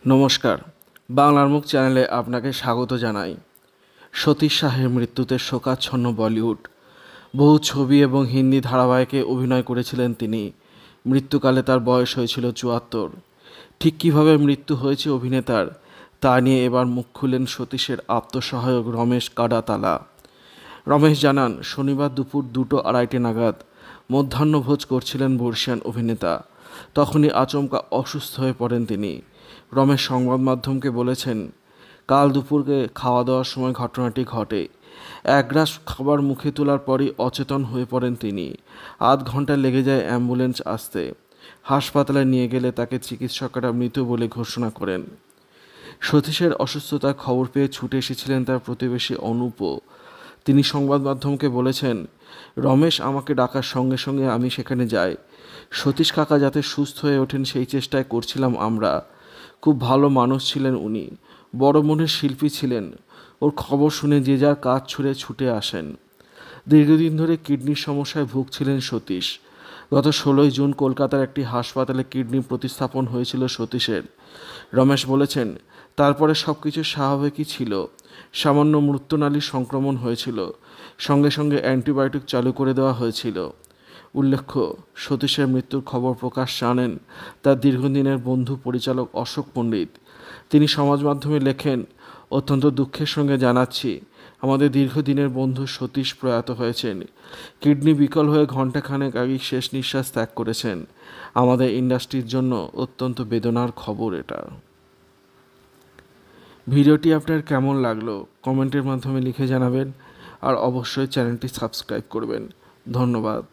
নমস্কার, বাংলার মুখ চ্যানেলে আপনাকে স্বাগত জানাই। সতীশ শাহের মৃত্যুতে শোকাচ্ছন্ন বলিউড। বহু ছবি এবং হিন্দি ধারাবাহিকে অভিনয় করেছিলেন তিনি। মৃত্যুকালে তার বয়স হয়েছিল ৭৪। ঠিক কীভাবে মৃত্যু হয়েছে অভিনেতার, তা নিয়ে এবার মুখ খুললেন সতীশের আপ্তসহায়ক রমেশ কাডাতালা। রমেশ জানান, শনিবার দুপুর ২:২০ নাগাদ মধ্যাহ্নভোজ করছিলেন বর্ষিয়ান অভিনেতা। তখনই আচমকা অসুস্থ হয়ে পড়েন তিনি। রমেশ সংবাদ মাধ্যমকে বলেছেন, কাল দুপুরে খাওয়া দাওয়ার সময় ঘটনাটি ঘটে। এক গ্রাস খাবার মুখে তোলার পরই অচেতন হয়ে পড়েন তিনি। আধ ঘন্টা লেগে যায় অ্যাম্বুলেন্স আসতে। হাসপাতালে নিয়ে গেলে তাকে চিকিৎসকরা মৃত বলে ঘোষণা করেন। সতীশের অসুস্থতার খবর পেয়ে ছুটে এসেছিলেন তার প্রতিবেশী অনুপও। তিনি সংবাদ মাধ্যমকে বলেছেন, রমেশ আমাকে ডাকার সঙ্গে সঙ্গে আমি সেখানে যাই। সতীশ কাকা যাতে সুস্থ হয়ে ওঠেন সেই চেষ্টায় করছিলাম আমরা। খুব ভালো মানুষ ছিলেন উনি, বড় মনের শিল্পী ছিলেন। ওর খবর শুনে যে যার কাজ ছুড়ে ছুটে আসেন। দীর্ঘদিন ধরে কিডনির সমস্যায় ভুগছিলেন সতীশ। গত ১৬ই জুন কলকাতার একটি হাসপাতালে কিডনি প্রতিস্থাপন হয়েছিল সতীশের। রমেশ বলেছেন, তারপরে সব কিছু স্বাভাবিকই ছিল। সামান্য মূত্রনালীর সংক্রমণ হয়েছিল, সঙ্গে সঙ্গে অ্যান্টিবায়োটিক চালু করে দেওয়া হয়েছিল। উল্লেখ্য, সতীশের মৃত্যুর খবর প্রকাশ জানেন তার দীর্ঘদিনের বন্ধু পরিচালক অশোক পণ্ডিত। তিনি সমাজ মাধ্যমে লেখেন, অত্যন্ত দুঃখের সঙ্গে জানাচ্ছি আমাদের দীর্ঘদিনের বন্ধু সতীশ প্রয়াত হয়েছেন। কিডনি বিকল হয়ে ঘণ্টাখানেক আগেই শেষ নিঃশ্বাস ত্যাগ করেছেন। আমাদের ইন্ডাস্ট্রির জন্য অত্যন্ত বেদনার খবর এটা। ভিডিওটি আপনার কেমন লাগলো কমেন্টের মাধ্যমে লিখে জানাবেন, আর অবশ্যই চ্যানেলটি সাবস্ক্রাইব করবেন। ধন্যবাদ।